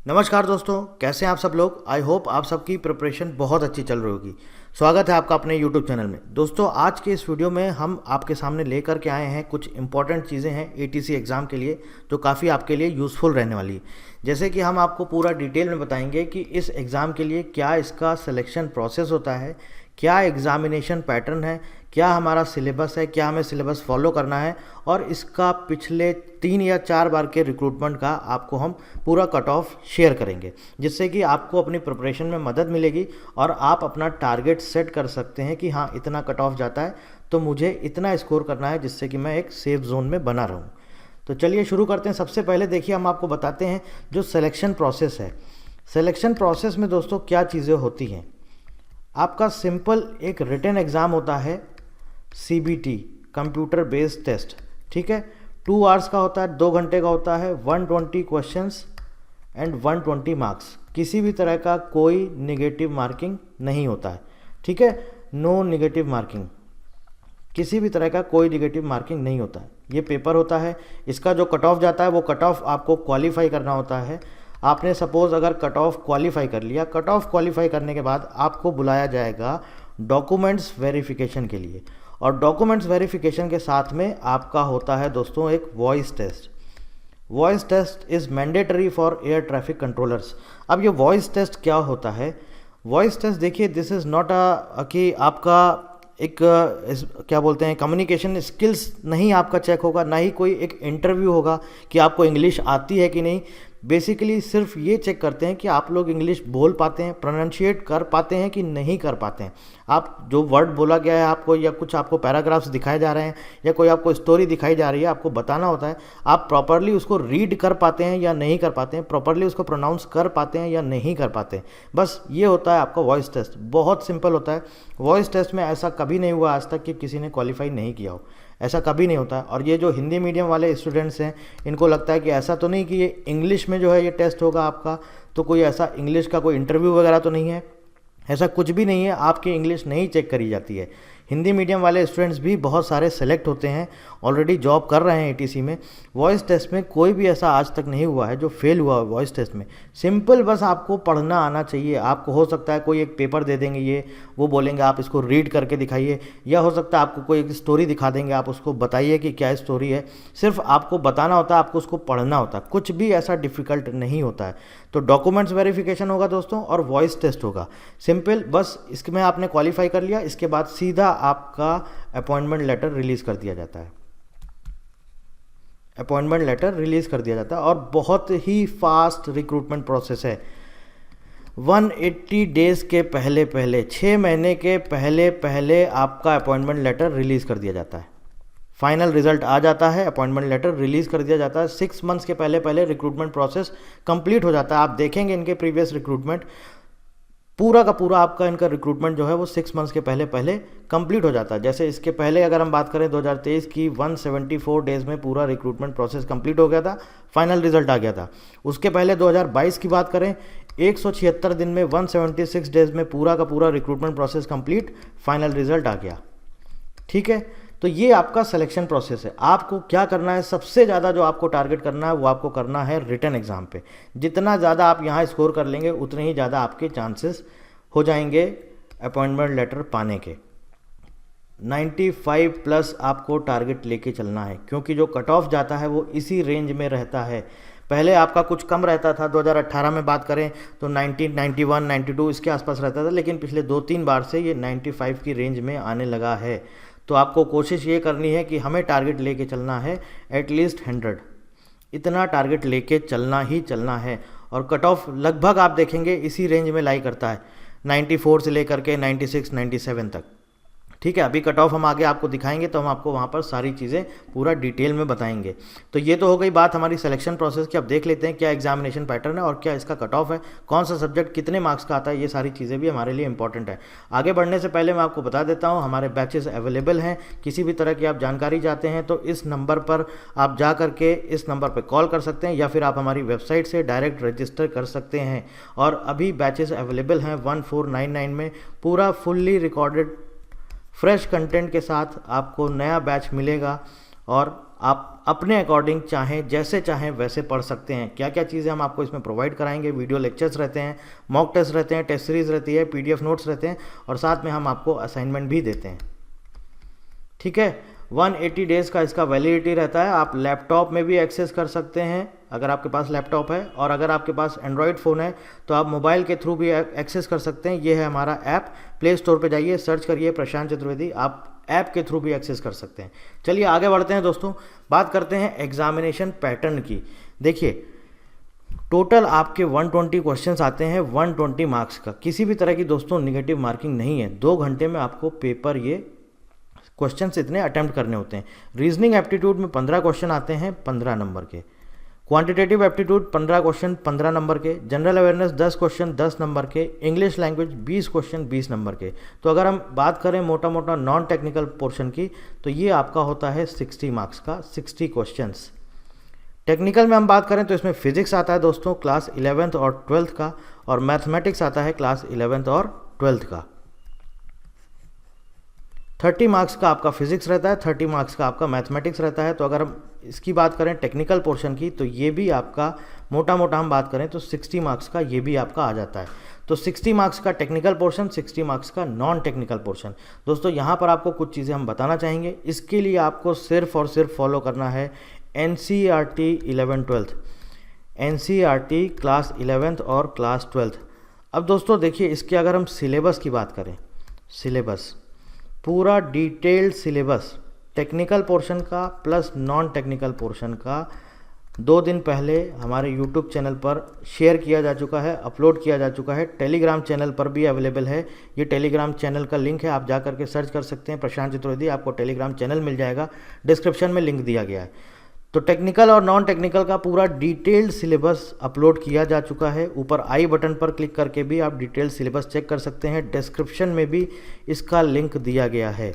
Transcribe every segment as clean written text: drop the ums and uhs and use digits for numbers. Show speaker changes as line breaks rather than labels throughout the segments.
नमस्कार दोस्तों, कैसे हैं आप सब लोग। आई होप आप सबकी प्रिपरेशन बहुत अच्छी चल रही होगी। स्वागत है आपका अपने यूट्यूब चैनल में। दोस्तों, आज के इस वीडियो में हम आपके सामने लेकर के आए हैं कुछ इंपॉर्टेंट चीज़ें हैं एटीसी एग्ज़ाम के लिए जो काफ़ी आपके लिए यूज़फुल रहने वाली है। जैसे कि हम आपको पूरा डिटेल में बताएंगे कि इस एग्ज़ाम के लिए क्या इसका सिलेक्शन प्रोसेस होता है, क्या एग्ज़ामिनेशन पैटर्न है, क्या हमारा सिलेबस है, क्या हमें सिलेबस फॉलो करना है और इसका पिछले 3 या 4 बार के रिक्रूटमेंट का आपको हम पूरा कट ऑफ शेयर करेंगे, जिससे कि आपको अपनी प्रिपरेशन में मदद मिलेगी और आप अपना टारगेट सेट कर सकते हैं कि हाँ, इतना कट ऑफ जाता है तो मुझे इतना स्कोर करना है जिससे कि मैं एक सेफ जोन में बना रहूँ। तो चलिए शुरू करते हैं। सबसे पहले देखिए, हम आपको बताते हैं जो सिलेक्शन प्रोसेस है। सिलेक्शन प्रोसेस में दोस्तों क्या चीज़ें होती हैं। आपका सिंपल एक रिटन एग्ज़ाम होता है, CBT कंप्यूटर बेस्ड टेस्ट, ठीक है। 2 आवर्स का होता है, 2 घंटे का होता है, 120 क्वेश्चंस एंड 120 मार्क्स। किसी भी तरह का कोई निगेटिव मार्किंग नहीं होता है, ठीक है। नो निगेटिव मार्किंग, किसी भी तरह का कोई निगेटिव मार्किंग नहीं होता है। ये पेपर होता है, इसका जो कट ऑफ जाता है वो कट ऑफ आपको क्वालिफाई करना होता है। आपने सपोज़ अगर कट ऑफ क्वालिफाई कर लिया, कट ऑफ क्वालिफाई करने के बाद आपको बुलाया जाएगा डॉक्यूमेंट्स वेरिफिकेशन के लिए, और डॉक्यूमेंट्स वेरिफिकेशन के साथ में आपका होता है दोस्तों एक voice test. Voice test is mandatory for air traffic controllers. अब ये वॉइस टेस्ट क्या होता है। वॉइस टेस्ट देखिए, दिस इज़ नॉट कि आपका एक क्या बोलते हैं कम्युनिकेशन स्किल्स नहीं आपका चेक होगा, ना ही कोई एक इंटरव्यू होगा कि आपको इंग्लिश आती है कि नहीं। बेसिकली सिर्फ ये चेक करते हैं कि आप लोग इंग्लिश बोल पाते हैं, प्रोनाउंशिएट कर पाते हैं कि नहीं कर पाते हैं। आप जो वर्ड बोला गया है आपको, या कुछ आपको पैराग्राफ्स दिखाए जा रहे हैं या कोई आपको स्टोरी दिखाई जा रही है, आपको बताना होता है आप प्रॉपरली उसको रीड कर पाते हैं या नहीं कर पाते हैं, प्रॉपरली उसको प्रोनाउंस कर पाते हैं या नहीं कर पाते हैं। बस ये होता है आपका वॉइस टेस्ट। बहुत सिंपल होता है। वॉइस टेस्ट में ऐसा कभी नहीं हुआ आज तक कि किसी ने क्वालिफाई नहीं किया हो, ऐसा कभी नहीं होता है। और ये जो हिंदी मीडियम वाले स्टूडेंट्स हैं, इनको लगता है कि ऐसा तो नहीं कि ये इंग्लिश में जो है ये टेस्ट होगा आपका, तो कोई ऐसा इंग्लिश का कोई इंटरव्यू वगैरह तो नहीं है। ऐसा कुछ भी नहीं है, आपकी इंग्लिश नहीं चेक करी जाती है। हिंदी मीडियम वाले स्टूडेंट्स भी बहुत सारे सेलेक्ट होते हैं, ऑलरेडी जॉब कर रहे हैं एटीसी में। वॉइस टेस्ट में कोई भी ऐसा आज तक नहीं हुआ है जो फेल हुआ है वॉइस टेस्ट में। सिंपल बस आपको पढ़ना आना चाहिए। आपको हो सकता है कोई एक पेपर दे देंगे, ये वो बोलेंगे आप इसको रीड करके दिखाइए, या हो सकता है आपको कोई एक स्टोरी दिखा देंगे, आप उसको बताइए कि क्या स्टोरी है। सिर्फ आपको बताना होता है, आपको उसको पढ़ना होता है, कुछ भी ऐसा डिफ़िकल्ट नहीं होता है। तो डॉक्यूमेंट्स वेरिफिकेशन होगा दोस्तों और वॉइस टेस्ट होगा। सिंपल, बस इसमें आपने क्वालिफाई कर लिया, इसके बाद सीधा आपका अपॉइंटमेंट लेटर रिलीज़ कर दिया जाता है। अपॉइंटमेंट लेटर रिलीज़ कर दिया जाता है और बहुत ही फास्ट रिक्रूटमेंट प्रोसेस है। 180 डेज़ के पहले पहले, 6 महीने के पहले पहले आपका अपॉइंटमेंट लेटर रिलीज़ कर दिया जाता है। फाइनल रिजल्ट आ जाता है, अपॉइंटमेंट लेटर रिलीज़ कर दिया जाता है। 6 मंथ्स के पहले पहले रिक्रूटमेंट प्रोसेस कंप्लीट हो जाता है। आप देखेंगे इनके प्रीवियस रिक्रूटमेंट, पूरा का पूरा आपका इनका रिक्रूटमेंट जो है वो 6 मंथ्स के पहले पहले कंप्लीट हो जाता है। जैसे इसके पहले अगर हम बात करें 2023 की, 174 डेज़ में पूरा रिक्रूटमेंट प्रोसेस कंप्लीट हो गया था, फाइनल रिजल्ट आ गया था। उसके पहले 2022 की बात करें, 176 दिन में 176 डेज़ में पूरा का पूरा recruitment process complete, final result आ गया, ठीक है। तो ये आपका सिलेक्शन प्रोसेस है। आपको क्या करना है, सबसे ज़्यादा जो आपको टारगेट करना है वो आपको करना है रिटन एग्ज़ाम पे। जितना ज़्यादा आप यहाँ स्कोर कर लेंगे उतने ही ज़्यादा आपके चांसेस हो जाएंगे अपॉइंटमेंट लेटर पाने के। 95 प्लस आपको टारगेट लेके चलना है, क्योंकि जो कट ऑफ जाता है वो इसी रेंज में रहता है। पहले आपका कुछ कम रहता था, 2018 में बात करें तो 90, 91, 92 इसके आसपास रहता था, लेकिन पिछले 2-3 बार से ये 95 की रेंज में आने लगा है। तो आपको कोशिश ये करनी है कि हमें टारगेट लेके चलना है एटलीस्ट 100, इतना टारगेट लेके चलना ही चलना है। और कट ऑफ लगभग आप देखेंगे इसी रेंज में लाई करता है, 94 से लेकर के 96, 97 तक, ठीक है। अभी कट ऑफ हम आगे आपको दिखाएंगे तो हम आपको वहाँ पर सारी चीज़ें पूरा डिटेल में बताएंगे। तो ये तो हो गई बात हमारी सिलेक्शन प्रोसेस की। अब देख लेते हैं क्या एग्जामिनेशन पैटर्न है और क्या इसका कट ऑफ है, कौन सा सब्जेक्ट कितने मार्क्स का आता है। ये सारी चीज़ें भी हमारे लिए इंपॉर्टेंट है। आगे बढ़ने से पहले मैं आपको बता देता हूँ हमारे बैचेस अवेलेबल हैं। किसी भी तरह की आप जानकारी चाहते हैं तो इस नंबर पर आप जा करके इस नंबर पर कॉल कर सकते हैं, या फिर आप हमारी वेबसाइट से डायरेक्ट रजिस्टर कर सकते हैं। और अभी बैचेस अवेलेबल हैं 1499 में, पूरा फुल्ली रिकॉर्डेड फ्रेश कंटेंट के साथ आपको नया बैच मिलेगा और आप अपने अकॉर्डिंग चाहें जैसे चाहें वैसे पढ़ सकते हैं। क्या क्या चीज़ें हम आपको इसमें प्रोवाइड कराएंगे, वीडियो लेक्चर्स रहते हैं, मॉक टेस्ट रहते हैं, टेस्ट सीरीज़ रहती है, PDF नोट्स रहते हैं और साथ में हम आपको असाइनमेंट भी देते हैं। ठीक है, 180 डेज़ का इसका वैलिडिटी रहता है। आप लैपटॉप में भी एक्सेस कर सकते हैं अगर आपके पास लैपटॉप है, और अगर आपके पास एंड्रॉयड फ़ोन है तो आप मोबाइल के थ्रू भी एक्सेस कर सकते हैं। ये है हमारा ऐप, प्ले स्टोर पे जाइए, सर्च करिए प्रशांत चतुर्वेदी, आप ऐप के थ्रू भी एक्सेस कर सकते हैं। चलिए आगे बढ़ते हैं दोस्तों, बात करते हैं एग्जामिनेशन पैटर्न की। देखिए टोटल आपके 120 क्वेश्चंस आते हैं, 120 मार्क्स का। किसी भी तरह की दोस्तों निगेटिव मार्किंग नहीं है। 2 घंटे में आपको पेपर ये क्वेश्चंस इतने अटेम्प्ट करने होते हैं। रीजनिंग एप्टीट्यूड में 15 क्वेश्चन आते हैं 15 नंबर के, क्वांटिटेटिव एप्टीट्यूड 15 क्वेश्चन 15 नंबर के, जनरल अवेयरनेस 10 क्वेश्चन 10 नंबर के, इंग्लिश लैंग्वेज 20 क्वेश्चन 20 नंबर के। तो अगर हम बात करें मोटा मोटा नॉन टेक्निकल पोर्शन की तो ये आपका होता है 60 मार्क्स का, 60 क्वेश्चंस। टेक्निकल में हम बात करें तो इसमें फिजिक्स आता है दोस्तों क्लास 11th और 12th का, और मैथमेटिक्स आता है क्लास 11th और 12th का। 30 मार्क्स का आपका फिजिक्स रहता है, 30 मार्क्स का आपका मैथमेटिक्स रहता है। तो अगर हम इसकी बात करें टेक्निकल पोर्शन की तो ये भी आपका मोटा मोटा हम बात करें तो 60 मार्क्स का ये भी आपका आ जाता है। तो 60 मार्क्स का टेक्निकल पोर्शन, 60 मार्क्स का नॉन टेक्निकल पोर्शन। दोस्तों यहाँ पर आपको कुछ चीज़ें हम बताना चाहेंगे। इसके लिए आपको सिर्फ और सिर्फ फॉलो करना है NCERT 11-12, NCERT क्लास 11th और क्लास 12th। अब दोस्तों देखिए इसके अगर हम सिलेबस की बात करें, सिलेबस पूरा डिटेल्ड सिलेबस टेक्निकल पोर्शन का प्लस नॉन टेक्निकल पोर्शन का 2 दिन पहले हमारे YouTube चैनल पर शेयर किया जा चुका है, अपलोड किया जा चुका है। टेलीग्राम चैनल पर भी अवेलेबल है। ये टेलीग्राम चैनल का लिंक है, आप जा करके सर्च कर सकते हैं प्रशांत चतुर्वेदी, आपको टेलीग्राम चैनल मिल जाएगा, डिस्क्रिप्शन में लिंक दिया गया है। तो टेक्निकल और नॉन टेक्निकल का पूरा डिटेल्ड सिलेबस अपलोड किया जा चुका है। ऊपर आई बटन पर क्लिक करके भी आप डिटेल्ड सिलेबस चेक कर सकते हैं। डिस्क्रिप्शन में भी इसका लिंक दिया गया है।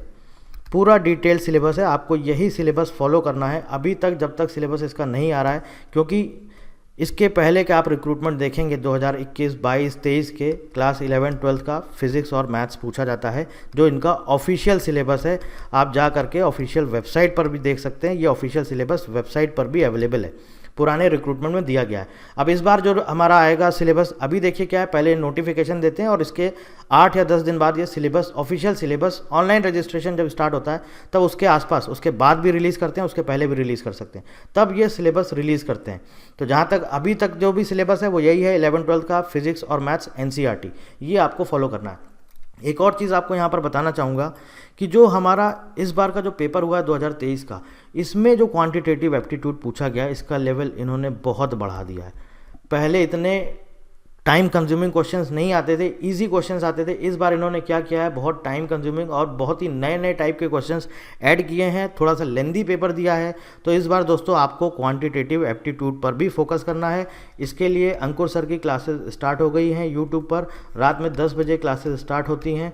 पूरा डिटेल्ड सिलेबस है, आपको यही सिलेबस फॉलो करना है अभी तक, जब तक सिलेबस इसका नहीं आ रहा है। क्योंकि इसके पहले के आप रिक्रूटमेंट देखेंगे 2021, 22, 23 के क्लास 11-12 का फिजिक्स और मैथ्स पूछा जाता है, जो इनका ऑफिशियल सिलेबस है। आप जा करके ऑफिशियल वेबसाइट पर भी देख सकते हैं, ये ऑफिशियल सिलेबस वेबसाइट पर भी अवेलेबल है, पुराने रिक्रूटमेंट में दिया गया है। अब इस बार जो हमारा आएगा सिलेबस, अभी देखिए क्या है, पहले नोटिफिकेशन देते हैं और इसके 8 या 10 दिन बाद ये syllabus, official syllabus, online registration जब स्टार्ट होता है तब उसके आसपास, उसके बाद भी रिलीज़ करते हैं, उसके पहले भी रिलीज़ कर सकते हैं, तब ये सिलेबस रिलीज़ करते हैं। तो जहाँ तक अभी तक जो भी सिलेबस है वो यही है 11-12 का फिजिक्स और मैथ्स NCERT, ये आपको फॉलो करना है। एक और चीज़ आपको यहाँ पर बताना चाहूँगा कि जो हमारा इस बार का जो पेपर हुआ है 2023 का, इसमें जो क्वांटिटेटिव एप्टीट्यूड पूछा गया है इसका लेवल इन्होंने बहुत बढ़ा दिया है। पहले इतने टाइम कंज्यूमिंग क्वेश्चंस नहीं आते थे, इजी क्वेश्चंस आते थे। इस बार इन्होंने क्या किया है, बहुत टाइम कंज्यूमिंग और बहुत ही नए नए टाइप के क्वेश्चंस ऐड किए हैं, थोड़ा सा लेंदी पेपर दिया है। तो इस बार दोस्तों आपको क्वांटिटेटिव एप्टीट्यूड पर भी फोकस करना है। इसके लिए अंकुर सर की क्लासेस स्टार्ट हो गई हैं यूट्यूब पर, रात में 10 बजे क्लासेस स्टार्ट होती हैं।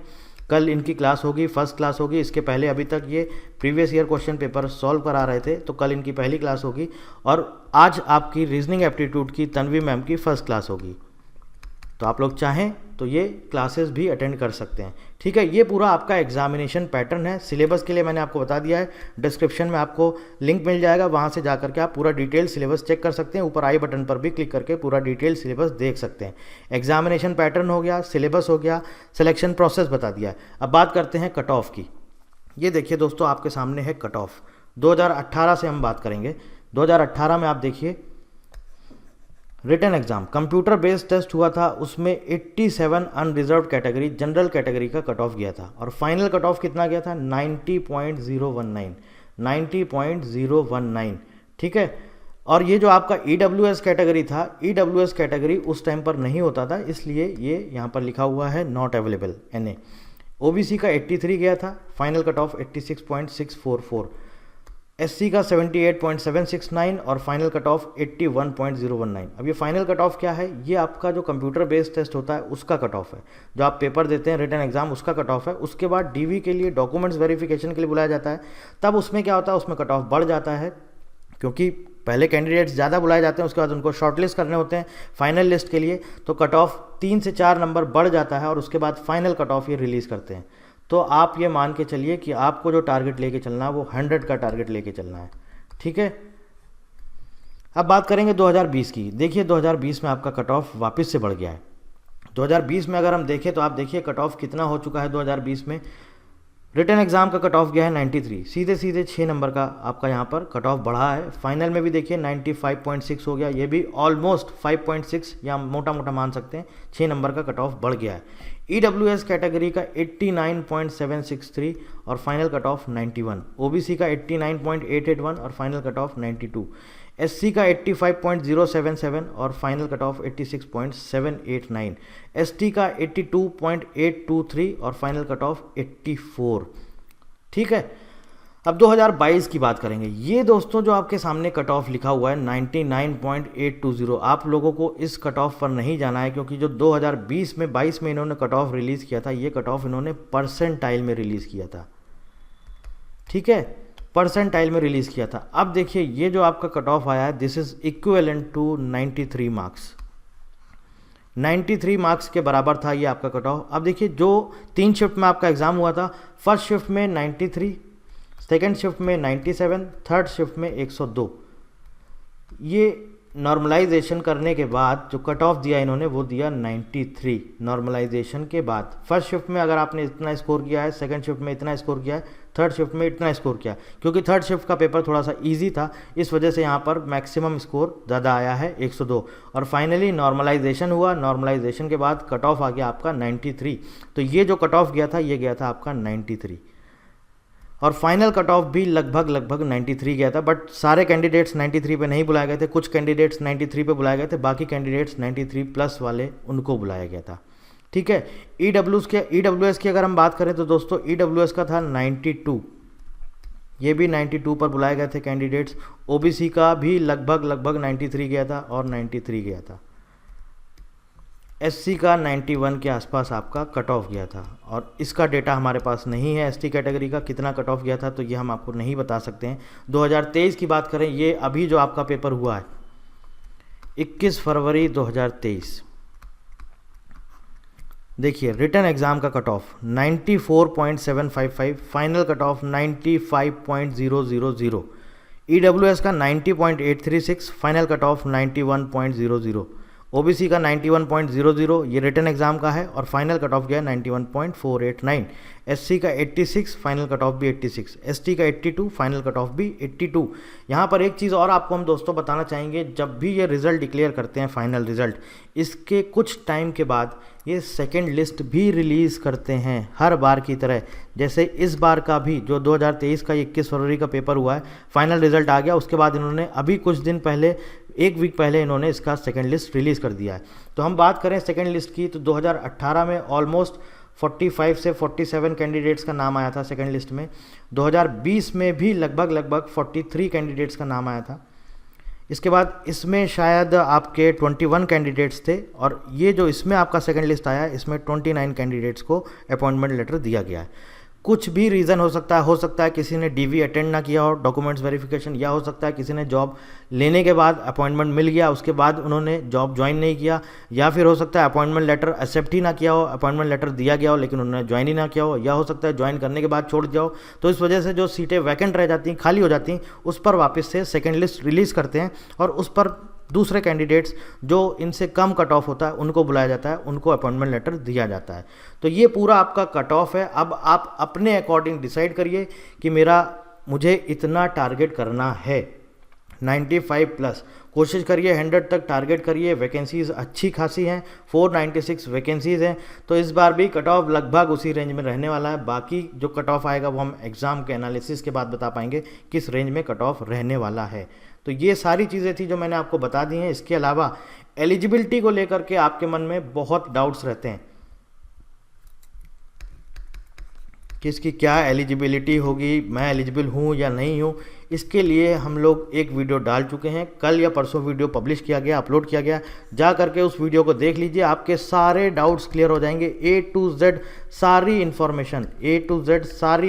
कल इनकी क्लास होगी, फर्स्ट क्लास होगी। इसके पहले अभी तक ये previous year question paper solve करा रहे थे, तो कल इनकी पहली क्लास होगी। और आज आपकी रीजनिंग एप्टीट्यूड की तन्वी मैम की फर्स्ट क्लास होगी। तो आप लोग चाहें तो ये क्लासेस भी अटेंड कर सकते हैं। ठीक है, ये पूरा आपका एग्जामिनेशन पैटर्न है। सिलेबस के लिए मैंने आपको बता दिया है, डिस्क्रिप्शन में आपको लिंक मिल जाएगा, वहाँ से जा करके आप पूरा डिटेल सिलेबस चेक कर सकते हैं। ऊपर आई बटन पर भी क्लिक करके पूरा डिटेल सिलेबस देख सकते हैं। एग्जामिनेशन पैटर्न हो गया, सिलेबस हो गया, सिलेक्शन प्रोसेस बता दिया है। अब बात करते हैं कट ऑफ की। ये देखिए दोस्तों, आपके सामने है कट ऑफ। 2018 से हम बात करेंगे। 2018 में आप देखिए written exam computer based test हुआ था, उसमें 87 अनरिजर्व कैटेगरी जनरल कैटेगरी का कट ऑफ गया था, और फाइनल कट ऑफ कितना गया था 90.019, 90.019। ठीक है, और ये जो आपका EWS कैटेगरी था, EWS कैटेगरी उस टाइम पर नहीं होता था, इसलिए ये यहाँ पर लिखा हुआ है नॉट अवेलेबल NA। OBC का 83 गया था, फाइनल कट ऑफ 86.644। SC का 78.769 और फाइनल कट ऑफ 81.019। अब ये फाइनल कट ऑफ क्या है, ये आपका जो कंप्यूटर बेस्ड टेस्ट होता है उसका कट ऑफ है, जो आप पेपर देते हैं रिटन एग्जाम उसका कट ऑफ है। उसके बाद DV के लिए डॉक्यूमेंट्स वेरिफिकेशन के लिए बुलाया जाता है, तब उसमें क्या होता है, उसमें कट ऑफ बढ़ जाता है, क्योंकि पहले कैंडिडेट्स ज़्यादा बुलाए जाते हैं, उसके बाद उनको शॉर्टलिस्ट करने होते हैं फाइनल लिस्ट के लिए, तो कट ऑफ 3 से 4 नंबर बढ़ जाता है और उसके बाद फाइनल कट ऑफ ये रिलीज़ करते हैं। तो आप ये मान के चलिए कि आपको जो टारगेट लेके चलना है वो 100 का टारगेट लेके चलना है। ठीक है, अब बात करेंगे 2020 की। देखिए 2020 में आपका कट ऑफ वापस से बढ़ गया है। 2020 में अगर हम देखें तो आप देखिए कट ऑफ कितना हो चुका है। 2020 में रिटन एग्जाम का कट ऑफ गया है 93, सीधे सीधे 6 नंबर का आपका यहाँ पर कट ऑफ बढ़ा है। फाइनल में भी देखिए 95.6 हो गया, ये भी ऑलमोस्ट 5.6 या मोटा मोटा मान सकते हैं 6 नंबर का कट ऑफ बढ़ गया है। EWS कैटेगरी का 89.763 और फाइनल कट ऑफ 91, OBC का 89.881 और फाइनल कट ऑफ 92, SC का 85.077 और फाइनल कट ऑफ 86.789, ST का 82.823 और फाइनल कट ऑफ 84। ठीक है, अब 2022 की बात करेंगे। ये दोस्तों जो आपके सामने कट ऑफ लिखा हुआ है 99.820, आप लोगों को इस कट ऑफ पर नहीं जाना है, क्योंकि जो 2020 में 22 में इन्होंने कट ऑफ रिलीज़ किया था, ये कट ऑफ इन्होंने परसेंटाइल में रिलीज़ किया था। ठीक है, परसेंटाइल में रिलीज़ किया था। अब देखिए ये जो आपका कट ऑफ आया है, this is equivalent to 93 marks. 93 marks के बराबर था ये आपका कट ऑफ। अब देखिए जो 3 शिफ्ट में आपका एग्ज़ाम हुआ था, फर्स्ट शिफ्ट में 93, सेकेंड शिफ्ट में 97, थर्ड शिफ्ट में 102। ये नॉर्मलाइजेशन करने के बाद जो कट ऑफ दिया इन्होंने वो दिया 93 नॉर्मलाइजेशन के बाद। फर्स्ट शिफ्ट में अगर आपने इतना स्कोर किया है, सेकंड शिफ्ट में इतना स्कोर किया है, थर्ड शिफ्ट में इतना स्कोर किया, क्योंकि थर्ड शिफ्ट का पेपर थोड़ा सा इजी था, इस वजह से यहाँ पर मैक्सिमम स्कोर ज़्यादा आया है 102। और फाइनली नॉर्मलाइजेशन हुआ, नॉर्मलाइजेशन के बाद कट ऑफ आ गया आपका 93। तो ये जो कट ऑफ गया था ये गया था आपका 93 और फाइनल कट ऑफ भी लगभग 93 गया था। बट सारे कैंडिडेट्स 93 पे नहीं बुलाए गए थे, कुछ कैंडिडेट्स 93 पे बुलाए गए थे, बाकी कैंडिडेट्स 93 प्लस वाले उनको बुलाया गया था। ठीक है, EWS की अगर हम बात करें तो दोस्तों EWS का था 92, ये भी 92 पर बुलाए गए थे कैंडिडेट्स। OBC का भी लगभग 93 गया था और 93 गया था। SC का 91 के आसपास आपका कट ऑफ गया था और इसका डेटा हमारे पास नहीं है ST कैटेगरी का कितना कट ऑफ गया था, तो ये हम आपको नहीं बता सकते हैं। 2023 की बात करें, ये अभी जो आपका पेपर हुआ है 21 फरवरी 2023, देखिए रिटन एग्ज़ाम का cut of 94.755, final cut off 95.000, EWS का 90.836, फाइनल कट ऑफ 91.00, OBC का 91.00, ये रिटन एग्जाम का है और फाइनल कट ऑफ गया 91.489, SC का 86, फाइनल कट ऑफ भी 86, ST का 82, फाइनल कट ऑफ भी 82। यहाँ पर एक चीज़ और आपको हम दोस्तों बताना चाहेंगे, जब भी ये रिज़ल्ट डिक्लेयर करते हैं फाइनल रिज़ल्ट, इसके कुछ टाइम के बाद ये सेकंड लिस्ट भी रिलीज़ करते हैं हर बार की तरह। जैसे इस बार का भी जो 2023 का 21 फरवरी का पेपर हुआ है, फाइनल रिज़ल्ट आ गया, उसके बाद इन्होंने अभी कुछ दिन पहले, एक वीक पहले इन्होंने इसका सेकंड लिस्ट रिलीज़ कर दिया है। तो हम बात करें सेकंड लिस्ट की तो 2018 में ऑलमोस्ट 45 से 47 कैंडिडेट्स का नाम आया था सेकंड लिस्ट में। 2020 में भी लगभग 43 कैंडिडेट्स का नाम आया था। इसके बाद इसमें शायद आपके 21 कैंडिडेट्स थे और ये जो इसमें आपका सेकंड लिस्ट आया है, इसमें 29 कैंडिडेट्स को अपॉइंटमेंट लेटर दिया गया है। कुछ भी रीज़न हो सकता है किसी ने DV अटेंड ना किया हो, डॉक्यूमेंट्स वेरिफिकेशन, या हो सकता है किसी ने जॉब लेने के बाद अपॉइंटमेंट मिल गया, उसके बाद उन्होंने जॉब ज्वाइन नहीं किया, या फिर हो सकता है अपॉइंटमेंट लेटर एक्सेप्ट ही ना किया हो, अपॉइंटमेंट लेटर दिया गया हो लेकिन उन्होंने ज्वाइन ही ना किया हो, या हो सकता है ज्वाइन करने के बाद छोड़ जाओ। तो इस वजह से जो सीटें वैकेंट रह जाती हैं, खाली हो जाती हैं, उस पर वापस से सेकेंड लिस्ट रिलीज़ करते हैं और उस पर दूसरे कैंडिडेट्स जो इनसे कम कट ऑफ होता है उनको बुलाया जाता है, उनको अपॉइंटमेंट लेटर दिया जाता है। तो ये पूरा आपका कट ऑफ है। अब आप अपने अकॉर्डिंग डिसाइड करिए कि मुझे इतना टारगेट करना है, 95 प्लस कोशिश करिए, 100 तक टारगेट करिए। वैकेंसीज़ अच्छी खासी हैं, 496 वैकेंसीज़ हैं, तो इस बार भी कट ऑफ लगभग उसी रेंज में रहने वाला है। बाकी जो कट ऑफ आएगा वो हम एग्ज़ाम के एनालिसिस के बाद बता पाएंगे किस रेंज में कट ऑफ रहने वाला है। तो ये सारी चीज़ें थी जो मैंने आपको बता दी हैं। इसके अलावा एलिजिबिलिटी को लेकर के आपके मन में बहुत डाउट्स रहते हैं कि इसकी क्या एलिजिबिलिटी होगी, मैं एलिजिबल हूँ या नहीं हूँ। इसके लिए हम लोग एक वीडियो डाल चुके हैं, कल या परसों वीडियो पब्लिश किया गया, अपलोड किया गया, जा करके उस वीडियो को देख लीजिए, आपके सारे डाउट्स क्लियर हो जाएंगे। A to Z सारी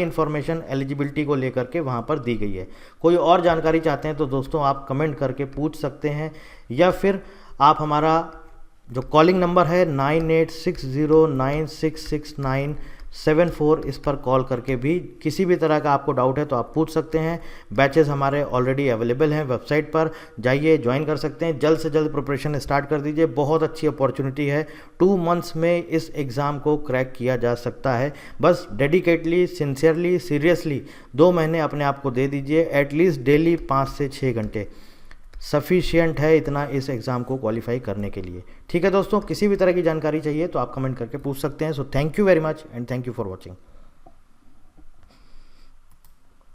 इन्फॉर्मेशन एलिजिबिलिटी को लेकर के वहाँ पर दी गई है। कोई और जानकारी चाहते हैं तो दोस्तों आप कमेंट करके पूछ सकते हैं, या फिर आप हमारा जो कॉलिंग नंबर है 98609669 74 इस पर कॉल करके भी किसी भी तरह का आपको डाउट है तो आप पूछ सकते हैं। बैचेस हमारे ऑलरेडी अवेलेबल हैं, वेबसाइट पर जाइए, ज्वाइन कर सकते हैं। जल्द से जल्द प्रिपरेशन स्टार्ट कर दीजिए, बहुत अच्छी अपॉर्चुनिटी है। 2 मंथ्स में इस एग्ज़ाम को क्रैक किया जा सकता है। बस डेडिकेटली, सिंसियरली, सीरियसली 2 महीने अपने आप को दे दीजिए, एटलीस्ट डेली 5 से 6 घंटे सफिशिएंट है इतना इस एग्ज़ाम को क्वालिफाई करने के लिए। ठीक है दोस्तों, किसी भी तरह की जानकारी चाहिए तो आप कमेंट करके पूछ सकते हैं। So thank you very much and thank you for watching.